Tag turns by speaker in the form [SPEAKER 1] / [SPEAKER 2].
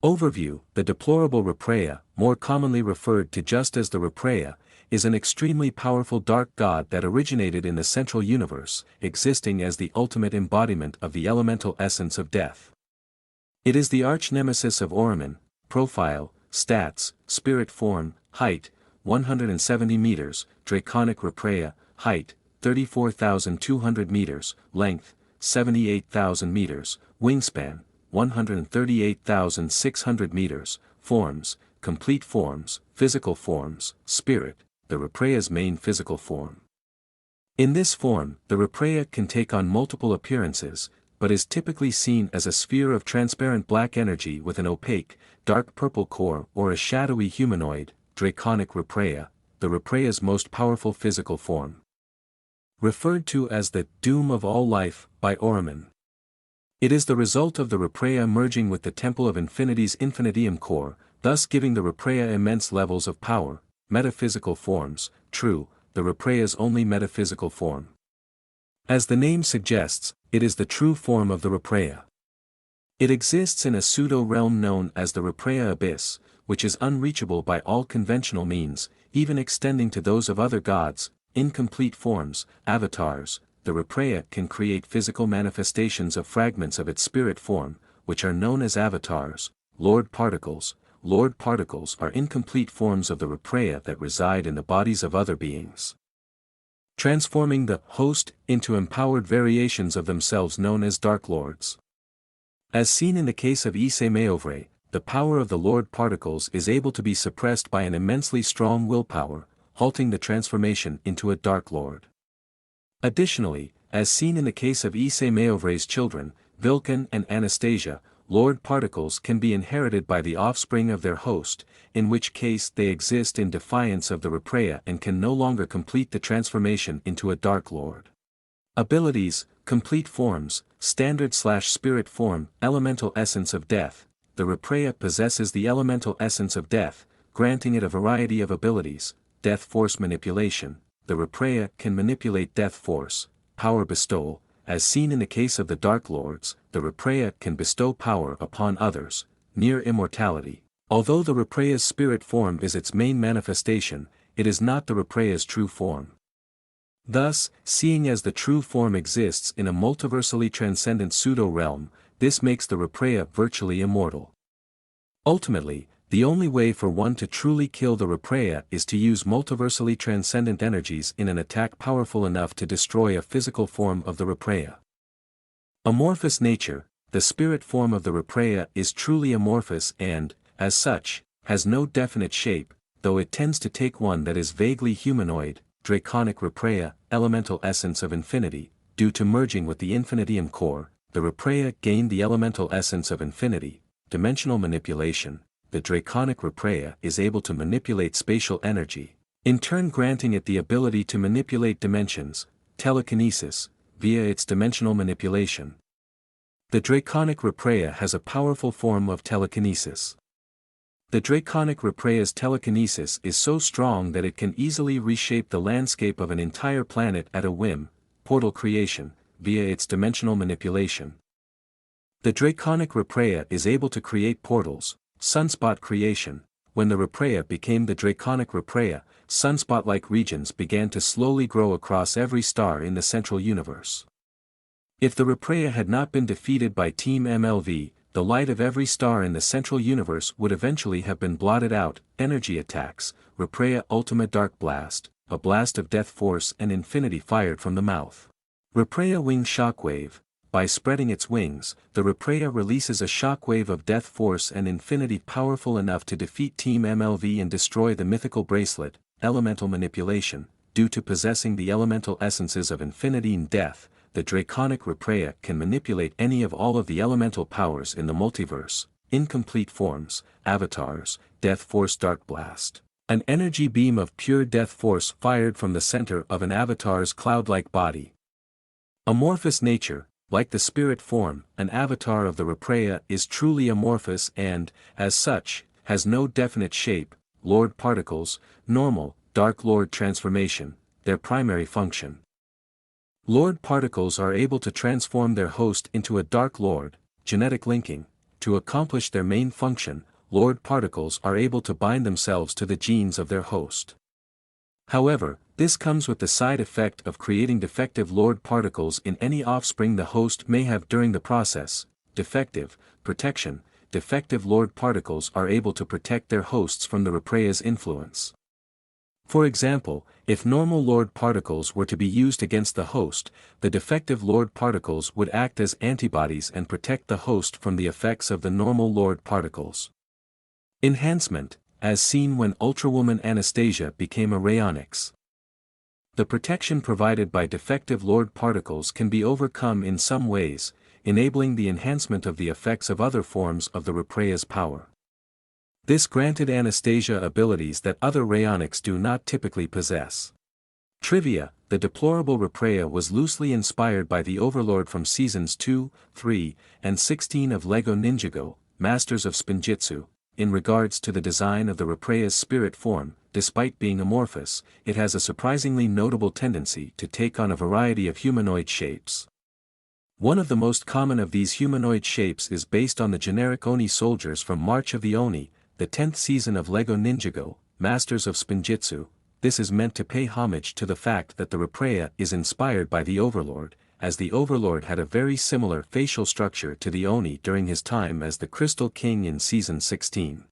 [SPEAKER 1] Overview: The deplorable Reaprea, more commonly referred to just as the Reaprea, is an extremely powerful dark god that originated in the central universe, existing as the ultimate embodiment of the elemental essence of death. It is the arch-nemesis of Orman. Profile, stats, spirit form, height, 170 meters, Draconic Reaprea, height, 34,200 meters, length, 78,000 meters, wingspan, 138,600 meters, forms, complete forms, physical forms, spirit, the Reaprea's main physical form. In this form, the Reaprea can take on multiple appearances, but is typically seen as a sphere of transparent black energy with an opaque, dark purple core or a shadowy humanoid, Draconic Reaprea, the Reaprea's most powerful physical form. Referred to as the doom of all life by Orman. It is the result of the Reaprea merging with the Temple of Infinity's Infinitium core, thus giving the Reaprea immense levels of power, metaphysical forms. True, the Reaprea's only metaphysical form. As the name suggests, it is the true form of the Reaprea. It exists in a pseudo-realm known as the Reaprea Abyss, which is unreachable by all conventional means, even extending to those of other gods, incomplete forms, avatars. The Reaprea can create physical manifestations of fragments of its spirit form, which are known as avatars, Lord Particles. Lord Particles are incomplete forms of the Reaprea that reside in the bodies of other beings, transforming the host into empowered variations of themselves known as Dark Lords. As seen in the case of Reaprea, the power of the Lord Particles is able to be suppressed by an immensely strong willpower, halting the transformation into a Dark Lord. Additionally, as seen in the case of Reaprea's children, Vilken and Anastasia, Lord Particles can be inherited by the offspring of their host, in which case they exist in defiance of the Reaprea and can no longer complete the transformation into a Dark Lord. Abilities: Complete Forms, Standard/Spirit Form, Elemental Essence of Death. The Reaprea possesses the elemental essence of death, granting it a variety of abilities. Death Force Manipulation. The Reaprea can manipulate death force. Power Bestowal. As seen in the case of the Dark Lords, the Reaprea can bestow power upon others. Near Immortality. Although the Reaprea's spirit form is its main manifestation, it is not the Reaprea's true form. Thus, seeing as the true form exists in a multiversally transcendent pseudo-realm, this makes the Reaprea virtually immortal. Ultimately, the only way for one to truly kill the Reaprea is to use multiversally transcendent energies in an attack powerful enough to destroy a physical form of the Reaprea. Amorphous nature. The spirit form of the Reaprea is truly amorphous and, as such, has no definite shape, though it tends to take one that is vaguely humanoid. Draconic Reaprea, Elemental Essence of Infinity. Due to merging with the Infinitium core, the Reaprea gained the elemental essence of infinity. Dimensional manipulation. The Draconic Reaprea is able to manipulate spatial energy, in turn granting it the ability to manipulate dimensions, telekinesis, via its dimensional manipulation. The Draconic Reaprea has a powerful form of telekinesis. The Draconic Reaprea's telekinesis is so strong that it can easily reshape the landscape of an entire planet at a whim. Portal creation, via its dimensional manipulation. The Draconic Reaprea is able to create portals. Sunspot creation. When the Reaprea became the Draconic Reaprea, sunspot-like regions began to slowly grow across every star in the central universe. If the Reaprea had not been defeated by Team MLV, the light of every star in the central universe would eventually have been blotted out. Energy attacks. Reaprea Ultimate Dark Blast, a blast of death force and infinity fired from the mouth. Reaprea Wing Shockwave. By spreading its wings, the Reaprea releases a shockwave of death force and infinity powerful enough to defeat Team MLV and destroy the mythical bracelet. Elemental manipulation. Due to possessing the elemental essences of infinity and death, the Draconic Reaprea can manipulate any of all of the elemental powers in the multiverse. Incomplete forms, avatars, death force Dark Blast. An energy beam of pure death force fired from the center of an avatar's cloud-like body. Amorphous nature. Like the spirit form, an avatar of the Reaprea is truly amorphous and, as such, has no definite shape. Lord Particles, Normal, Dark Lord Transformation, their primary function. Lord Particles are able to transform their host into a Dark Lord. Genetic linking. to accomplish their main function, Lord particles are able to bind themselves to the genes of their host. However, this comes with the side effect of creating defective Lord particles in any offspring the host may have during the process. Defective protection. Defective Lord particles are able to protect their hosts from the Reaprea's influence. For example, if normal Lord particles were to be used against the host, the defective Lord particles would act as antibodies and protect the host from the effects of the normal Lord particles. Enhancement, as seen when Ultrawoman Anastasia became a Rayonyx. The protection provided by defective Lord particles can be overcome in some ways, enabling the enhancement of the effects of other forms of the Reaprea's power. This granted Anastasia abilities that other Rayonyx do not typically possess. Trivia: the deplorable Reaprea was loosely inspired by the Overlord from Seasons 2, 3, and 16 of LEGO Ninjago, Masters of Spinjitzu. In regards to the design of the Reaprea's spirit form, despite being amorphous, it has a surprisingly notable tendency to take on a variety of humanoid shapes. One of the most common of these humanoid shapes is based on the generic Oni soldiers from March of the Oni, the 10th season of LEGO Ninjago, Masters of Spinjitzu. This is meant to pay homage to the fact that the Reaprea is inspired by the Overlord, as the Overlord had a very similar facial structure to the Oni during his time as the Crystal King in Season 16.